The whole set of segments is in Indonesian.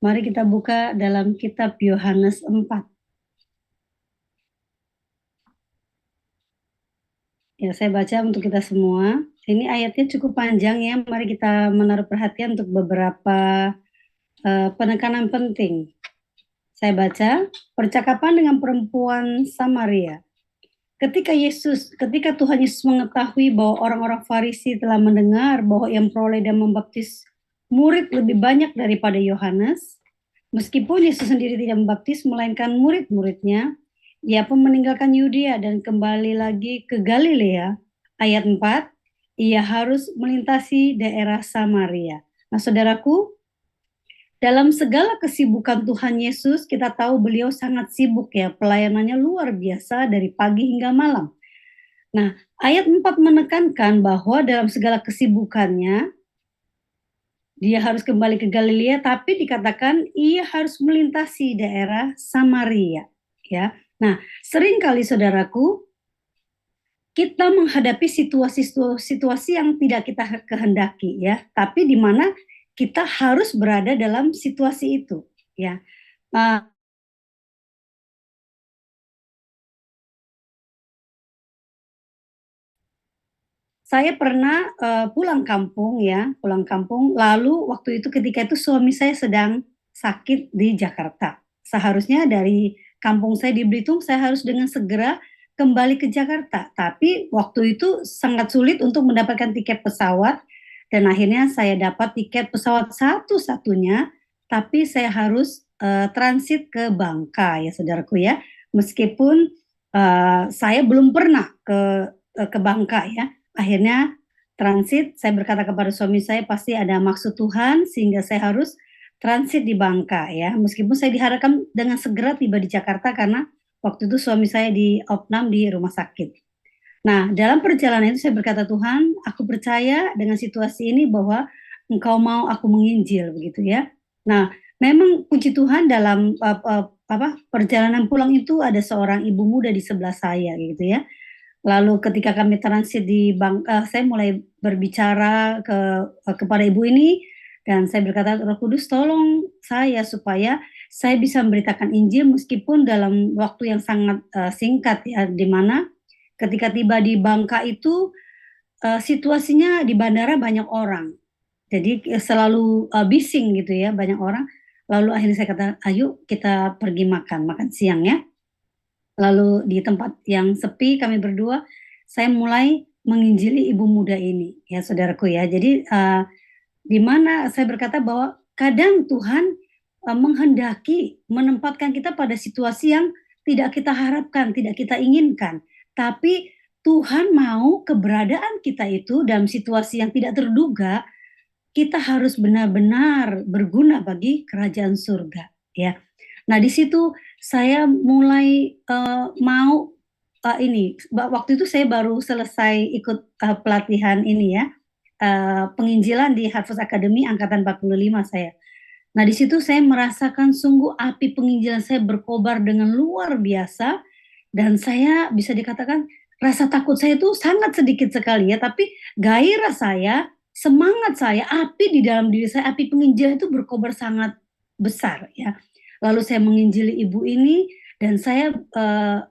Mari kita buka dalam kitab Yohanes 4. Ya, saya baca untuk kita semua. Ini ayatnya cukup panjang ya. Mari kita menaruh perhatian untuk beberapa penekanan penting. Saya baca, percakapan dengan perempuan Samaria. Ketika Tuhan Yesus mengetahui bahwa orang-orang Farisi telah mendengar bahwa ia memperoleh dan membaptis murid lebih banyak daripada Yohanes, meskipun Yesus sendiri tidak membaptis melainkan murid-muridnya, ia pun meninggalkan Yudea dan kembali lagi ke Galilea. Ayat 4, ia harus melintasi daerah Samaria. Nah, saudaraku, dalam segala kesibukan Tuhan Yesus, kita tahu beliau sangat sibuk ya, pelayanannya luar biasa dari pagi hingga malam. Nah, ayat 4 menekankan bahwa dalam segala kesibukannya, dia harus kembali ke Galilea, tapi dikatakan ia harus melintasi daerah Samaria. Ya, nah seringkali saudaraku, kita menghadapi situasi yang tidak kita kehendaki ya, tapi di mana kita harus berada dalam situasi itu ya. Saya pernah pulang kampung ya, pulang kampung. Lalu waktu itu ketika itu suami saya sedang sakit di Jakarta. Seharusnya dari kampung saya di Belitung saya harus dengan segera kembali ke Jakarta. Tapi waktu itu sangat sulit untuk mendapatkan tiket pesawat dan akhirnya saya dapat tiket pesawat satu-satunya. Tapi saya harus transit ke Bangka ya saudaraku ya. Meskipun saya belum pernah ke Bangka ya. Akhirnya transit, saya berkata kepada suami saya pasti ada maksud Tuhan sehingga saya harus transit di Bangka ya. Meskipun saya diharapkan dengan segera tiba di Jakarta karena waktu itu suami saya di opnam di rumah sakit. Nah, dalam perjalanan itu saya berkata, Tuhan, aku percaya dengan situasi ini bahwa Engkau mau aku menginjil begitu ya. Nah, memang puji Tuhan dalam perjalanan pulang itu ada seorang ibu muda di sebelah saya gitu ya. Lalu ketika kami transit di saya mulai berbicara kepada ibu ini dan saya berkata, Roh Kudus tolong saya supaya saya bisa memberitakan Injil meskipun dalam waktu yang sangat singkat ya, di mana ketika tiba di Bangka itu situasinya di bandara banyak orang. Jadi selalu bising gitu ya, banyak orang. Lalu akhirnya saya kata, ayo kita pergi makan, makan siang ya. Lalu di tempat yang sepi kami berdua, saya mulai menginjili ibu muda ini ya saudaraku ya. Jadi di mana saya berkata bahwa kadang Tuhan menghendaki menempatkan kita pada situasi yang tidak kita harapkan, tidak kita inginkan. Tapi Tuhan mau keberadaan kita itu dalam situasi yang tidak terduga, kita harus benar-benar berguna bagi kerajaan surga ya. Nah, di situ saya mulai mau ini waktu itu saya baru selesai ikut pelatihan ini ya, penginjilan di Harvest Academy angkatan 45 saya. Nah, di situ saya merasakan sungguh api penginjilan saya berkobar dengan luar biasa dan saya bisa dikatakan rasa takut saya itu sangat sedikit sekali ya, tapi gairah saya, semangat saya, api di dalam diri saya, api penginjilan itu berkobar sangat besar ya. Lalu saya menginjili ibu ini dan saya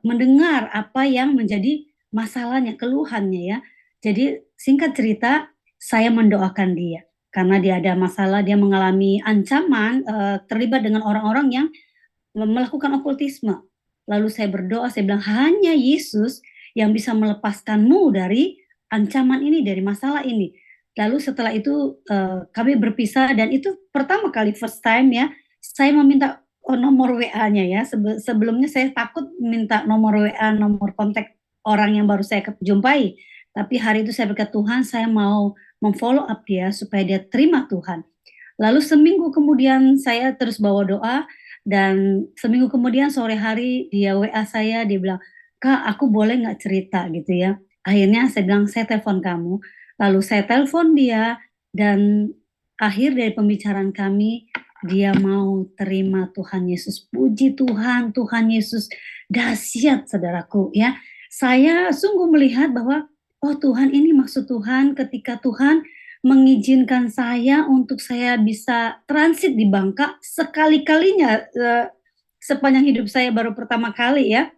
mendengar apa yang menjadi masalahnya, keluhannya ya. Jadi singkat cerita, saya mendoakan dia karena dia ada masalah, dia mengalami ancaman terlibat dengan orang-orang yang melakukan okultisme. Lalu saya berdoa, saya bilang hanya Yesus yang bisa melepaskanmu dari ancaman ini, dari masalah ini. Lalu setelah itu kami berpisah dan itu pertama kali first time ya, saya meminta nomor WA-nya ya. Sebelumnya saya takut minta nomor WA, nomor kontak orang yang baru saya jumpai. Tapi hari itu saya berkata Tuhan, saya mau memfollow up dia supaya dia terima Tuhan. Lalu seminggu kemudian saya terus bawa doa dan seminggu kemudian sore hari dia WA saya, dia bilang, Kak aku boleh nggak cerita gitu ya. Akhirnya saya bilang saya telepon kamu. Lalu saya telepon dia dan akhir dari pembicaraan kami dia mau terima Tuhan Yesus. Puji Tuhan, Tuhan Yesus dahsyat saudaraku ya. Saya sungguh melihat bahwa oh Tuhan ini maksud Tuhan ketika Tuhan mengizinkan saya untuk saya bisa transit di Bangka sekali-kalinya, sepanjang hidup saya baru pertama kali ya.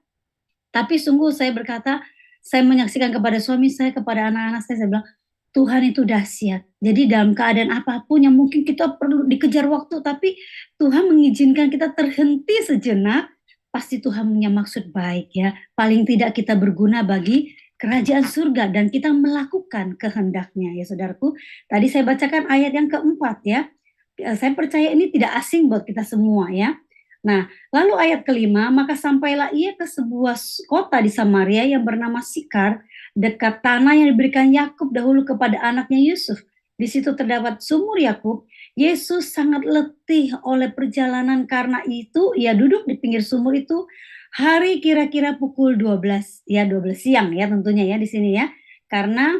Tapi sungguh saya berkata, saya menyaksikan kepada suami saya, kepada anak-anak saya bilang, "Tuhan itu dahsyat." Jadi dalam keadaan apapun yang mungkin kita perlu dikejar waktu, tapi Tuhan mengizinkan kita terhenti sejenak, pasti Tuhan punya maksud baik ya. Paling tidak kita berguna bagi kerajaan surga dan kita melakukan kehendaknya ya saudaraku. Tadi saya bacakan ayat yang keempat ya. Saya percaya ini tidak asing buat kita semua ya. Nah, lalu ayat kelima, maka sampailah ia ke sebuah kota di Samaria yang bernama Sikar, dekat tanah yang diberikan Yakub dahulu kepada anaknya Yusuf. Di situ terdapat sumur Yakub. Yesus sangat letih oleh perjalanan, karena itu ia duduk di pinggir sumur itu hari kira-kira pukul 12, ya 12 siang ya tentunya ya di sini ya. Karena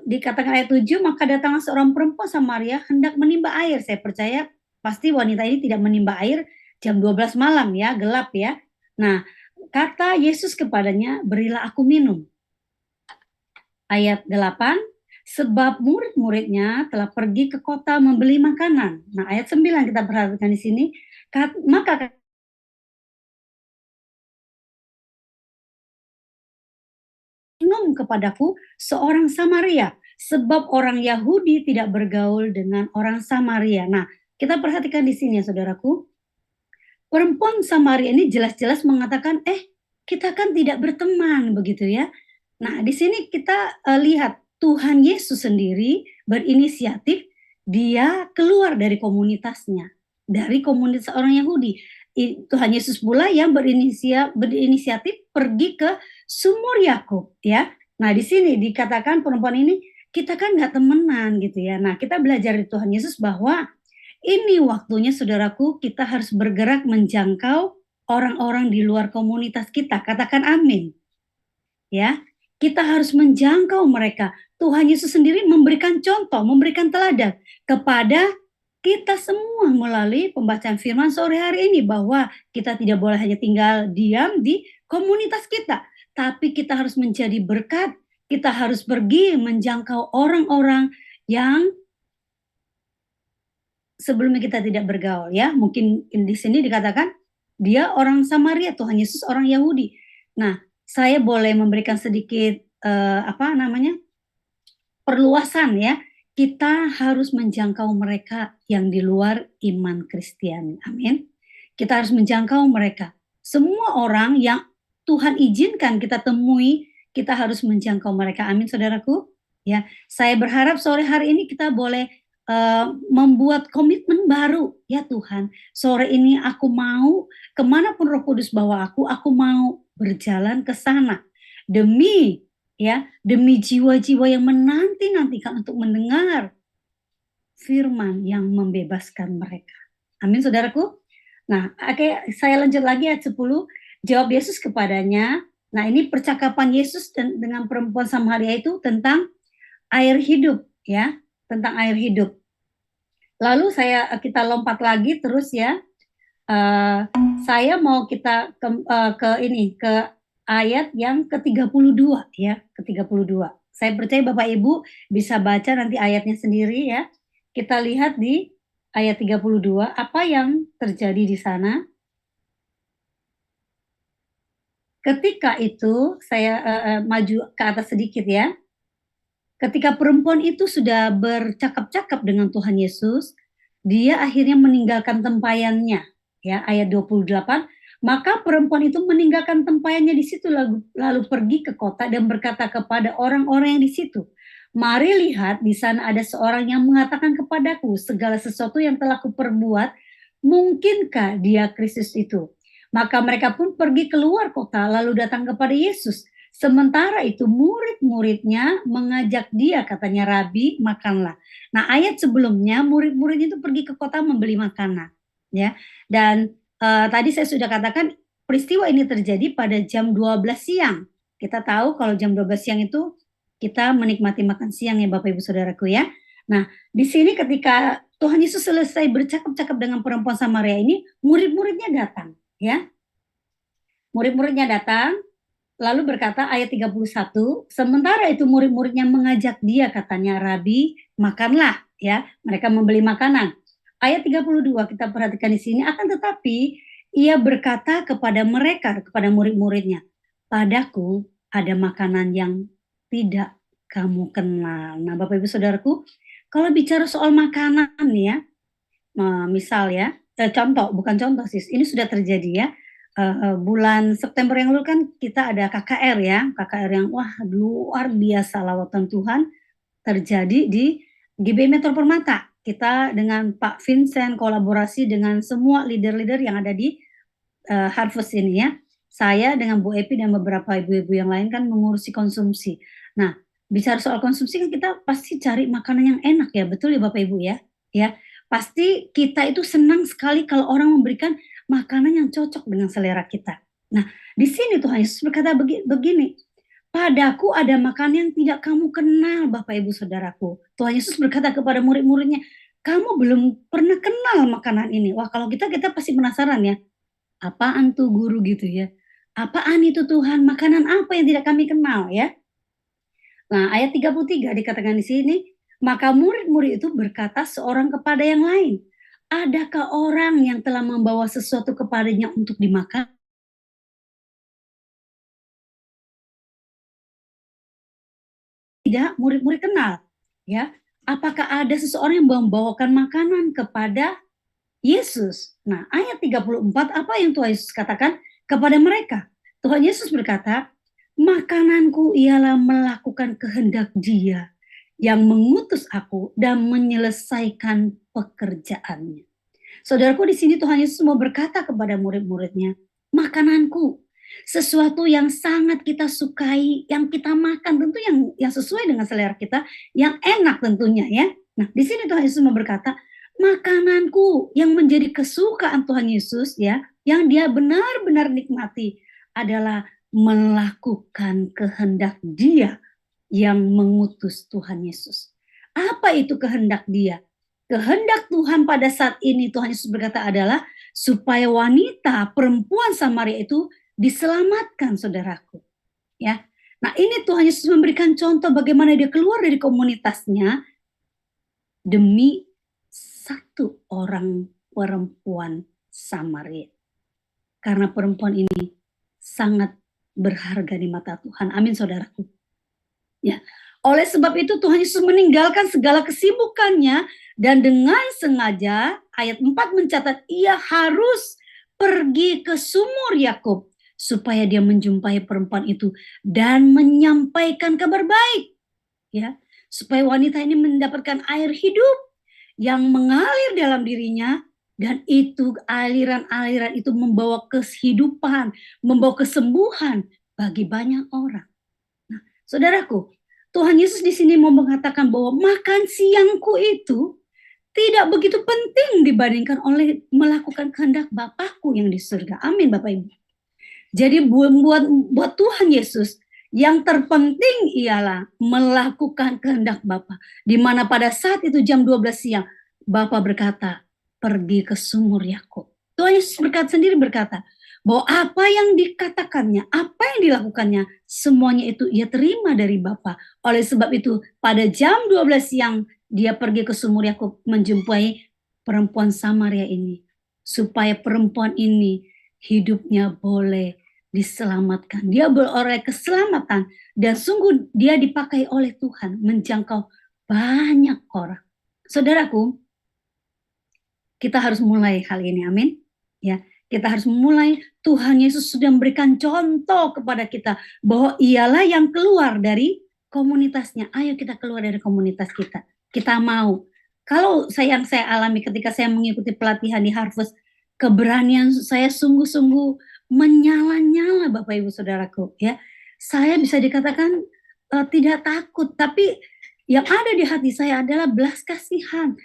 dikatakan ayat 7, maka datanglah seorang perempuan Samaria hendak menimba air. Saya percaya pasti wanita ini tidak menimba air jam 12 malam ya, gelap ya. Nah, kata Yesus kepadanya, "Berilah aku minum." Ayat 8, sebab murid-muridnya telah pergi ke kota membeli makanan. Nah, ayat 9 kita perhatikan di sini, maka minum kepadaku seorang Samaria, sebab orang Yahudi tidak bergaul dengan orang Samaria. Nah, kita perhatikan di sini ya saudaraku, perempuan Samaria ini jelas-jelas mengatakan, kita kan tidak berteman begitu ya. Nah, di sini kita lihat Tuhan Yesus sendiri berinisiatif, dia keluar dari komunitasnya, dari komunitas orang Yahudi. Tuhan Yesus pula yang berinisiatif pergi ke sumur Yakub ya. Nah, di sini dikatakan perempuan ini, kita kan nggak temenan gitu ya. Nah, kita belajar dari Tuhan Yesus bahwa ini waktunya saudaraku, kita harus bergerak menjangkau orang-orang di luar komunitas kita. Katakan amin. Ya, kita harus menjangkau mereka. Tuhan Yesus sendiri memberikan contoh, memberikan teladan kepada kita semua melalui pembacaan firman sore hari ini, bahwa kita tidak boleh hanya tinggal diam di komunitas kita, tapi kita harus menjadi berkat. Kita harus pergi menjangkau orang-orang yang sebelumnya kita tidak bergaul ya. Mungkin di sini dikatakan dia orang Samaria, Tuhan Yesus orang Yahudi. Nah, saya boleh memberikan sedikit perluasan ya. Kita harus menjangkau mereka yang di luar iman Kristiani. Amin. Kita harus menjangkau mereka. Semua orang yang Tuhan izinkan kita temui, kita harus menjangkau mereka. Amin, saudaraku. Ya, saya berharap sore hari ini kita boleh membuat komitmen baru. Ya Tuhan, sore ini aku mau kemanapun Roh Kudus bawa aku mau berjalan ke sana demi jiwa-jiwa yang menanti-nantikan untuk mendengar firman yang membebaskan mereka. Amin, saudaraku. Nah, oke, saya lanjut lagi ayat 10. Jawab Yesus kepadanya. Nah, ini percakapan Yesus dengan perempuan Samaria itu tentang air hidup ya, tentang air hidup. Lalu kita lompat lagi terus ya. Saya mau kita ke ayat yang ke-32 ya, ke-32. Saya percaya Bapak Ibu bisa baca nanti ayatnya sendiri ya. Kita lihat di ayat 32 apa yang terjadi di sana. Ketika itu saya maju ke atas sedikit ya. Ketika perempuan itu sudah bercakap-cakap dengan Tuhan Yesus, dia akhirnya meninggalkan tempayannya. Ya, ayat 28, maka perempuan itu meninggalkan tempayannya di situ lalu pergi ke kota dan berkata kepada orang-orang yang di situ, "Mari lihat, di sana ada seorang yang mengatakan kepadaku segala sesuatu yang telah kuperbuat, mungkinkah dia Kristus itu?" Maka mereka pun pergi keluar kota lalu datang kepada Yesus. Sementara itu murid-muridnya mengajak dia, katanya, "Rabi, makanlah." Nah, ayat sebelumnya murid-muridnya itu pergi ke kota membeli makanan, ya. Dan tadi saya sudah katakan peristiwa ini terjadi pada jam 12 siang. Kita tahu kalau jam 12 siang itu kita menikmati makan siang ya Bapak Ibu Saudaraku ya. Nah, di sini ketika Tuhan Yesus selesai bercakap-cakap dengan perempuan Samaria ini, murid-muridnya datang, ya. Murid-muridnya datang. lalu berkata ayat 31, sementara itu murid-muridnya mengajak dia, katanya, "Rabi, makanlah," ya. Mereka membeli makanan. Ayat 32 kita perhatikan di sini, akan tetapi ia berkata kepada mereka, kepada murid-muridnya, "Padaku ada makanan yang tidak kamu kenal." Nah, Bapak Ibu Saudaraku, kalau bicara soal makanan nih ya, misal ya, contoh, bukan contoh sih, ini sudah terjadi ya, bulan September yang lalu kan kita ada KKR ya, KKR yang wah luar biasa lawatan Tuhan terjadi di GBI Metro Permata. Kita dengan Pak Vincent kolaborasi dengan semua leader-leader yang ada di Harvest ini ya. Saya dengan Bu Epi dan beberapa ibu-ibu yang lain kan mengurusi konsumsi. Nah, bicara soal konsumsi kan kita pasti cari makanan yang enak ya, betul ya Bapak Ibu ya? Ya, pasti kita itu senang sekali kalau orang memberikan makanan yang cocok dengan selera kita. Nah, di sini Tuhan Yesus berkata begini, "Padaku ada makanan yang tidak kamu kenal, Bapak Ibu Saudaraku." Tuhan Yesus berkata kepada murid-muridnya, "Kamu belum pernah kenal makanan ini." Wah, kalau kita pasti penasaran ya, apaan tuh guru gitu ya? Apaan itu Tuhan? Makanan apa yang tidak kami kenal ya? Nah, ayat 33 dikatakan di sini, maka murid-murid itu berkata seorang kepada yang lain, adakah orang yang telah membawa sesuatu kepadanya untuk dimakan? Tidak, murid-murid kenal. Ya, apakah ada seseorang yang membawakan makanan kepada Yesus? Nah, ayat 34 apa yang Tuhan Yesus katakan kepada mereka? Tuhan Yesus berkata, "Makananku ialah melakukan kehendak Dia yang mengutus aku dan menyelesaikan pekerjaannya." Saudaraku, di sini Tuhan Yesus mau berkata kepada murid-muridnya, makananku, sesuatu yang sangat kita sukai, yang kita makan tentu yang sesuai dengan selera kita, yang enak tentunya ya. Nah, di sini Tuhan Yesus mau berkata, makananku yang menjadi kesukaan Tuhan Yesus ya, yang dia benar-benar nikmati adalah melakukan kehendak Dia yang mengutus Tuhan Yesus. Apa itu kehendak Dia? Kehendak Tuhan pada saat ini Tuhan Yesus berkata adalah supaya wanita perempuan Samaria itu diselamatkan, saudaraku. Ya. Nah, ini Tuhan Yesus memberikan contoh bagaimana dia keluar dari komunitasnya demi satu orang perempuan Samaria. Karena perempuan ini sangat berharga di mata Tuhan. Amin, saudaraku. Ya. Oleh sebab itu Tuhan Yesus meninggalkan segala kesibukannya dan dengan sengaja ayat 4 mencatat ia harus pergi ke sumur Yakub supaya dia menjumpai perempuan itu dan menyampaikan kabar baik ya, supaya wanita ini mendapatkan air hidup yang mengalir dalam dirinya dan itu aliran-aliran itu membawa kehidupan, membawa kesembuhan bagi banyak orang. Nah, saudaraku, Tuhan Yesus di sini mau mengatakan bahwa makan siangku itu tidak begitu penting dibandingkan oleh melakukan kehendak Bapakku yang di surga. Amin, Bapak Ibu. Jadi buat Tuhan Yesus yang terpenting ialah melakukan kehendak Bapa. Di mana pada saat itu jam 12 siang Bapa berkata, pergi ke sumur Yakub. Tuhan Yesus sendiri berkata bahwa apa yang dikatakannya, apa yang dilakukannya, semuanya itu ia terima dari Bapa. Oleh sebab itu pada jam 12 siang dia pergi ke sumur Yakub menjumpai perempuan Samaria ini. Supaya perempuan ini hidupnya boleh diselamatkan. Dia beroleh keselamatan dan sungguh dia dipakai oleh Tuhan menjangkau banyak orang. Saudaraku, kita harus mulai hal ini, amin. Ya, kita harus mulai. Tuhan Yesus sudah memberikan contoh kepada kita bahwa ialah yang keluar dari komunitasnya. Ayo kita keluar dari komunitas kita. Kita mau. Kalau yang saya alami ketika saya mengikuti pelatihan di Harvest, keberanian saya sungguh-sungguh menyala-nyala Bapak Ibu Saudaraku ya. Saya bisa dikatakan tidak takut, tapi yang ada di hati saya adalah belas kasihan.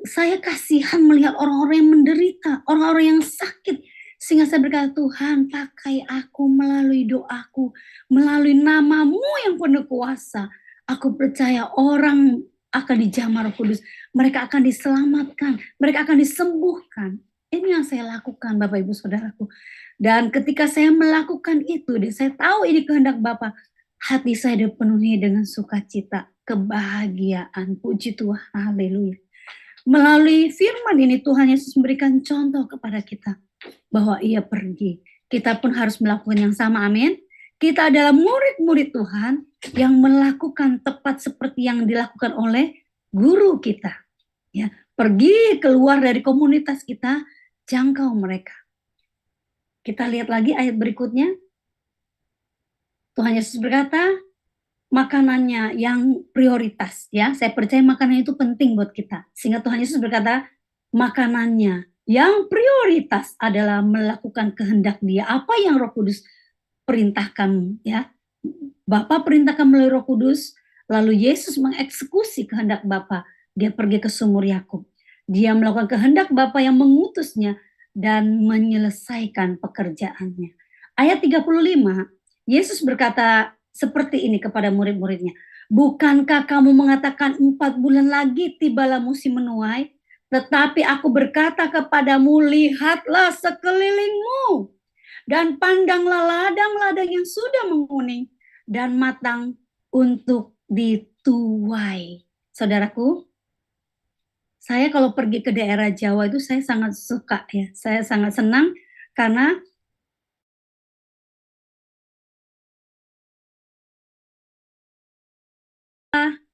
Saya kasihan melihat orang-orang yang menderita, orang-orang yang sakit. Sehingga saya berkata, Tuhan pakai aku melalui doaku, melalui namamu yang penuh kuasa. Aku percaya orang akan dijamah Roh Kudus. Mereka akan diselamatkan, mereka akan disembuhkan. Ini yang saya lakukan Bapak Ibu Saudaraku. Dan ketika saya melakukan itu dan saya tahu ini kehendak Bapa, hati saya dipenuhi dengan sukacita, kebahagiaan, puji Tuhan, haleluya. Melalui firman ini Tuhan Yesus memberikan contoh kepada kita bahwa ia pergi. Kita pun harus melakukan yang sama, amin. Kita adalah murid-murid Tuhan yang melakukan tepat seperti yang dilakukan oleh guru kita. Ya, pergi keluar dari komunitas kita, jangkau mereka. Kita lihat lagi ayat berikutnya. Tuhan Yesus berkata, makanannya yang prioritas, ya. Saya percaya makanan itu penting buat kita. Sehingga Tuhan Yesus berkata, makanannya yang prioritas adalah melakukan kehendak Dia. Apa yang Roh Kudus perintahkan, ya. Bapa perintahkan melalui Roh Kudus, lalu Yesus mengeksekusi kehendak Bapa. Dia pergi ke sumur Yakub. Dia melakukan kehendak Bapa yang mengutusnya dan menyelesaikan pekerjaannya. Ayat 35, Yesus berkata seperti ini kepada murid-muridnya. Bukankah kamu mengatakan 4 bulan lagi tibalah musim menuai? Tetapi aku berkata kepadamu, lihatlah sekelilingmu dan pandanglah ladang-ladang yang sudah menguning dan matang untuk dituai. Saudaraku, saya kalau pergi ke daerah Jawa itu saya sangat suka, ya. Saya sangat senang karena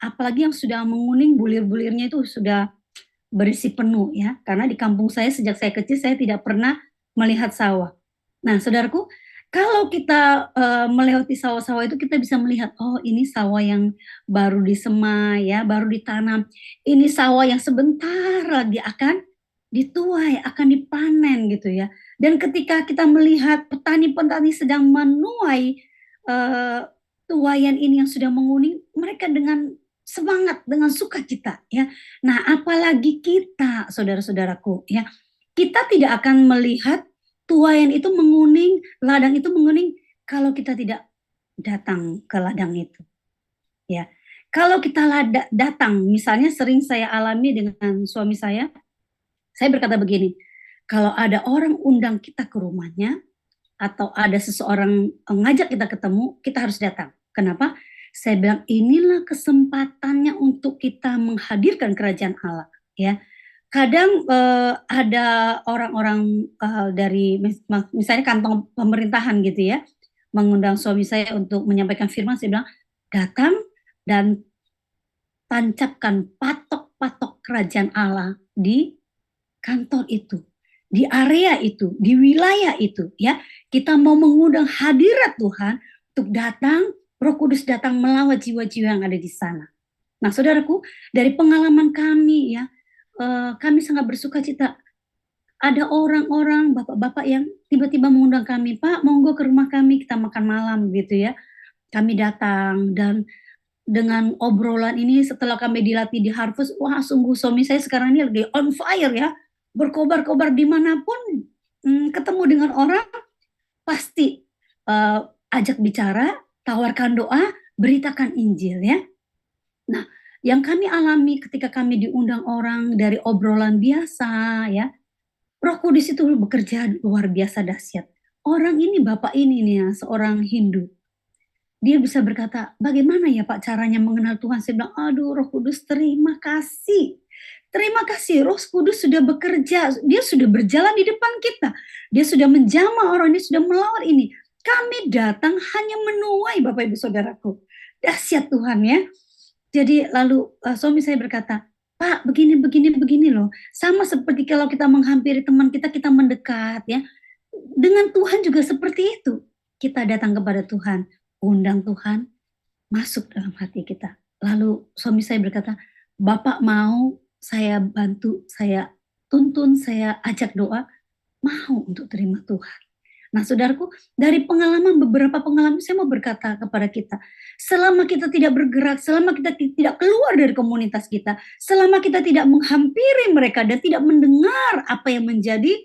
apalagi yang sudah menguning, bulir-bulirnya itu sudah berisi penuh, ya. Karena di kampung saya sejak saya kecil saya tidak pernah melihat sawah. Nah, saudaraku, kalau kita melewati sawah-sawah itu kita bisa melihat, oh ini sawah yang baru disemai, ya, baru ditanam. Ini sawah yang sebentar lagi akan dituai, akan dipanen gitu, ya. Dan ketika kita melihat petani-petani sedang menuai tuaian ini yang sudah menguning, mereka dengan semangat, dengan sukacita, ya. Nah, apalagi kita, saudara-saudaraku, ya, kita tidak akan melihat tuaian itu menguning, ladang itu menguning kalau kita tidak datang ke ladang itu, ya. Kalau kita datang, misalnya sering saya alami dengan suami saya berkata begini, kalau ada orang undang kita ke rumahnya atau ada seseorang ngajak kita ketemu, kita harus datang. Kenapa? Saya bilang inilah kesempatannya untuk kita menghadirkan kerajaan Allah, ya. Kadang ada orang-orang dari misalnya kantong pemerintahan gitu, ya, mengundang suami saya untuk menyampaikan firman. Saya bilang, datang dan tancapkan patok-patok kerajaan Allah di kantor itu, di area itu, di wilayah itu, ya. Kita mau mengundang hadirat Tuhan untuk datang, Roh Kudus datang melawat jiwa-jiwa yang ada di sana. Nah, saudaraku, dari pengalaman kami, ya, kami sangat bersuka cita. Ada orang-orang, bapak-bapak yang tiba-tiba mengundang kami, Pak, monggo ke rumah kami, kita makan malam gitu, ya. Kami datang dan dengan obrolan ini setelah kami dilatih di Harvest, wah sungguh suami saya sekarang ini lagi on fire, ya. Berkobar-kobar dimanapun, ketemu dengan orang, pasti ajak bicara, tawarkan doa, beritakan Injil, ya. Nah, yang kami alami ketika kami diundang orang dari obrolan biasa, ya, Roh Kudus itu bekerja luar biasa dahsyat. Orang ini, bapak ini nih ya, seorang Hindu. Dia bisa berkata, bagaimana ya Pak caranya mengenal Tuhan? Saya bilang, aduh Roh Kudus terima kasih. Terima kasih, Roh Kudus sudah bekerja. Dia sudah berjalan di depan kita. Dia sudah menjamah orang ini, sudah melawat ini. Kami datang hanya menuai Bapak Ibu Saudaraku. Dahsyat Tuhan, ya. Jadi lalu suami saya berkata, Pak, begini loh. Sama seperti kalau kita menghampiri teman kita, kita mendekat, ya. Dengan Tuhan juga seperti itu. Kita datang kepada Tuhan, undang Tuhan masuk dalam hati kita. Lalu suami saya berkata, Bapak mau saya bantu, saya tuntun, saya ajak doa, mau untuk terima Tuhan. Nah, saudaraku, dari beberapa pengalaman saya mau berkata kepada kita, selama kita tidak bergerak, selama kita tidak keluar dari komunitas kita, selama kita tidak menghampiri mereka dan tidak mendengar apa yang menjadi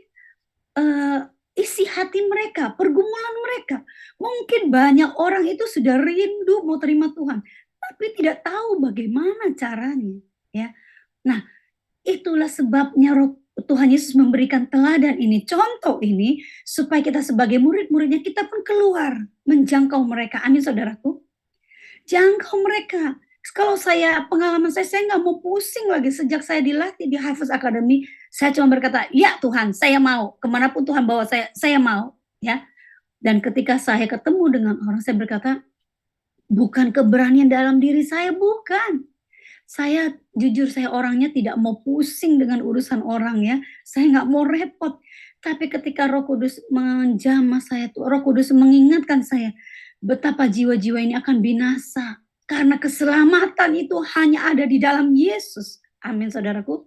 isi hati mereka, pergumulan mereka, mungkin banyak orang itu sudah rindu mau terima Tuhan, tapi tidak tahu bagaimana caranya, ya. Nah, itulah sebabnya Tuhan Yesus memberikan teladan ini, contoh ini, supaya kita sebagai murid-muridnya, kita pun keluar, menjangkau mereka. Amin, saudaraku. Jangkau mereka. Kalau pengalaman saya nggak mau pusing lagi. Sejak saya dilatih di Hafiz Academy, saya cuma berkata, ya Tuhan, saya mau. Kemanapun Tuhan bawa saya mau. Ya. Dan ketika saya ketemu dengan orang, saya berkata, bukan keberanian dalam diri saya, bukan. Saya jujur, saya orangnya tidak mau pusing dengan urusan orang ya. Saya nggak mau repot. Tapi ketika Roh Kudus menjamah saya, Roh Kudus mengingatkan saya betapa jiwa-jiwa ini akan binasa. Karena keselamatan itu hanya ada di dalam Yesus. Amin, saudaraku.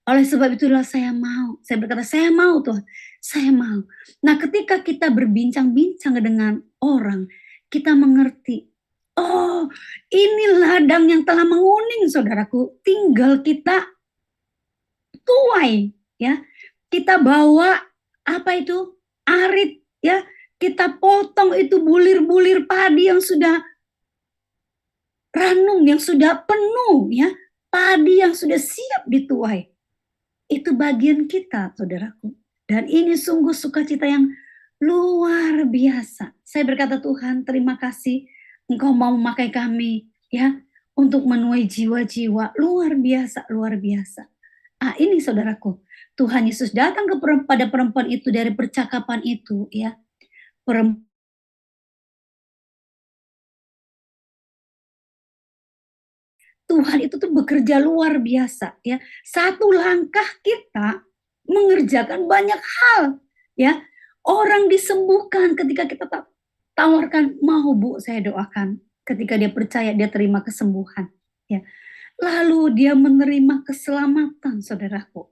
Oleh sebab itulah saya mau. Saya berkata, saya mau Tuhan. Saya mau. Nah, ketika kita berbincang-bincang dengan orang, kita mengerti, oh, ini ladang yang telah menguning, saudaraku. Tinggal kita tuai, ya. Kita bawa apa itu? Arit, ya. Kita potong itu bulir-bulir padi yang sudah ranum, yang sudah penuh, ya. Padi yang sudah siap dituai. Itu bagian kita, saudaraku. Dan ini sungguh sukacita yang luar biasa. Saya berkata, Tuhan, terima kasih Engkau mau memakai kami ya untuk menuai jiwa-jiwa. Luar biasa, luar biasa. Ini saudaraku, Tuhan Yesus datang pada perempuan itu dari percakapan itu ya. Tuhan itu tuh bekerja luar biasa ya. Satu langkah kita mengerjakan banyak hal ya. Orang disembuhkan ketika kita tawarkan, mau Bu saya doakan. Ketika dia percaya, dia terima kesembuhan ya. Lalu dia menerima keselamatan, saudaraku.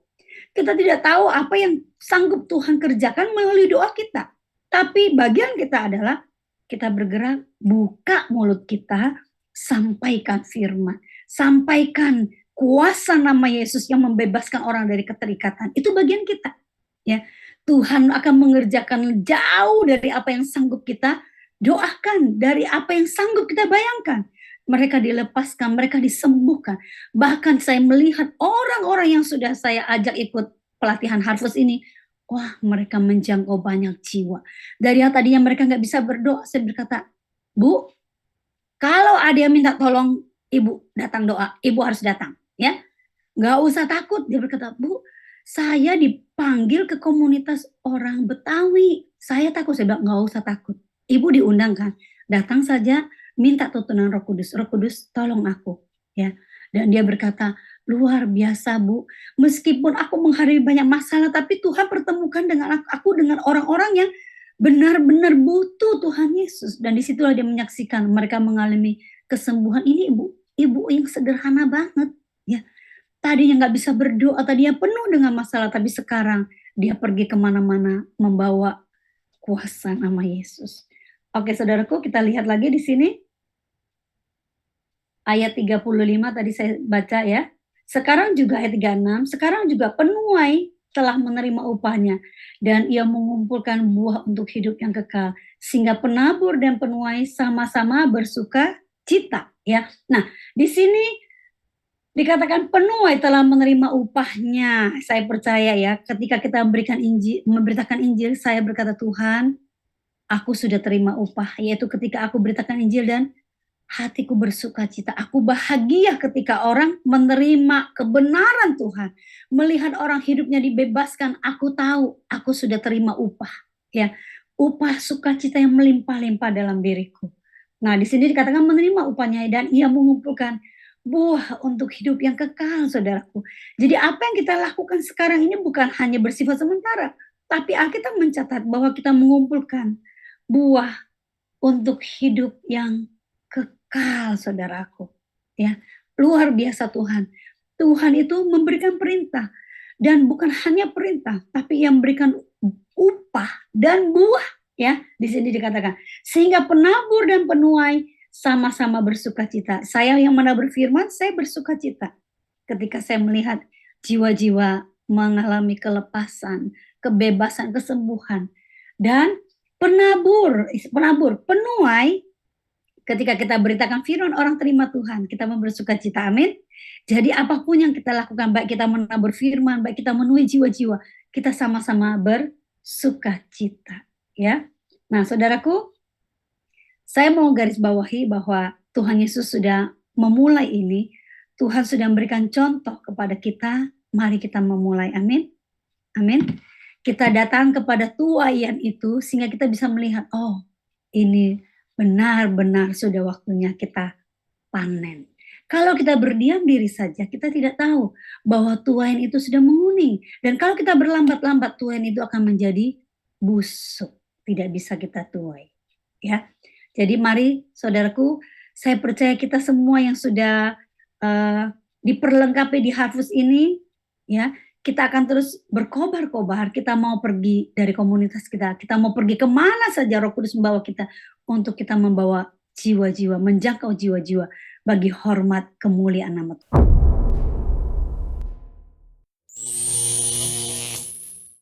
Kita tidak tahu apa yang sanggup Tuhan kerjakan melalui doa kita. Tapi bagian kita adalah kita bergerak, buka mulut kita, sampaikan firman. Sampaikan kuasa nama Yesus yang membebaskan orang dari keterikatan. Itu bagian kita. Ya, Tuhan akan mengerjakan jauh dari apa yang sanggup kita doakan, dari apa yang sanggup kita bayangkan. Mereka dilepaskan, mereka disembuhkan. Bahkan saya melihat orang-orang yang sudah saya ajak ikut pelatihan Harvest ini, wah mereka menjangkau banyak jiwa. Dari yang tadinya mereka nggak bisa berdoa, saya berkata, Bu, kalau ada yang minta tolong Ibu datang doa, Ibu harus datang, ya. Nggak usah takut. Dia berkata, Bu, saya dipanggil ke komunitas orang Betawi. Saya takut. Saya bilang, nggak usah takut. Ibu diundang kan, datang saja, minta tuntunan Roh Kudus. Roh Kudus, tolong aku, ya. Dan dia berkata, luar biasa Bu, meskipun aku menghadapi banyak masalah, tapi Tuhan pertemukan dengan aku dengan orang-orang yang benar-benar butuh Tuhan Yesus. Dan disitulah dia menyaksikan mereka mengalami kesembuhan. Ini ibu yang sederhana banget ya, tadinya nggak bisa berdoa, tadinya penuh dengan masalah, tapi sekarang dia pergi kemana-mana membawa kuasa nama Yesus. Oke saudaraku, kita lihat lagi di sini ayat 35 tadi saya baca ya. Sekarang juga ayat 36, sekarang juga penuai telah menerima upahnya dan ia mengumpulkan buah untuk hidup yang kekal, sehingga penabur dan penuai sama-sama bersuka cita ya. Nah, di sini dikatakan penuai telah menerima upahnya. Saya percaya ya, ketika kita memberikan Injil, memberitakan Injil, saya berkata, Tuhan, aku sudah terima upah, yaitu ketika aku beritakan Injil dan hatiku bersuka cita. Aku bahagia ketika orang menerima kebenaran Tuhan, melihat orang hidupnya dibebaskan. Aku tahu aku sudah terima upah, ya, upah sukacita yang melimpah-limpah dalam diriku. Nah, di sini dikatakan menerima upahnya dan ia mengumpulkan buah untuk hidup yang kekal, saudaraku. Jadi apa yang kita lakukan sekarang ini bukan hanya bersifat sementara, tapi Alkitab mencatat bahwa kita mengumpulkan buah untuk hidup yang kekal, saudaraku. Ya, luar biasa Tuhan. Tuhan itu memberikan perintah dan bukan hanya perintah, tapi yang memberikan upah dan buah. Ya, di sini dikatakan sehingga penabur dan penuai sama-sama bersuka cita. Saya yang mana berfirman, saya bersuka cita ketika saya melihat jiwa-jiwa mengalami kelepasan, kebebasan, kesembuhan. Dan penuai Ketika kita beritakan firman, orang terima Tuhan, kita memberi sukacita, amin. Jadi apapun yang kita lakukan, baik kita menabur firman, baik kita menuhi jiwa-jiwa, kita sama-sama bersukacita, ya. Nah, saudaraku, saya mau garis bawahi bahwa Tuhan Yesus sudah memulai ini. Tuhan sudah memberikan contoh kepada kita. Mari kita memulai, amin. Amin. Kita datang kepada tuaian itu sehingga kita bisa melihat, oh, ini benar-benar sudah waktunya kita panen. Kalau kita berdiam diri saja, kita tidak tahu bahwa tuain itu sudah menguning. Dan kalau kita berlambat-lambat, tuain itu akan menjadi busuk. Tidak bisa kita tuai. Ya. Jadi mari saudaraku, saya percaya kita semua yang sudah diperlengkapi di Harvest ini, ya, kita akan terus berkobar-kobar. Kita mau pergi dari komunitas kita, kita mau pergi kemana saja Roh Kudus membawa kita, untuk kita membawa jiwa-jiwa, menjangkau jiwa-jiwa bagi hormat kemuliaan nama Tuhan.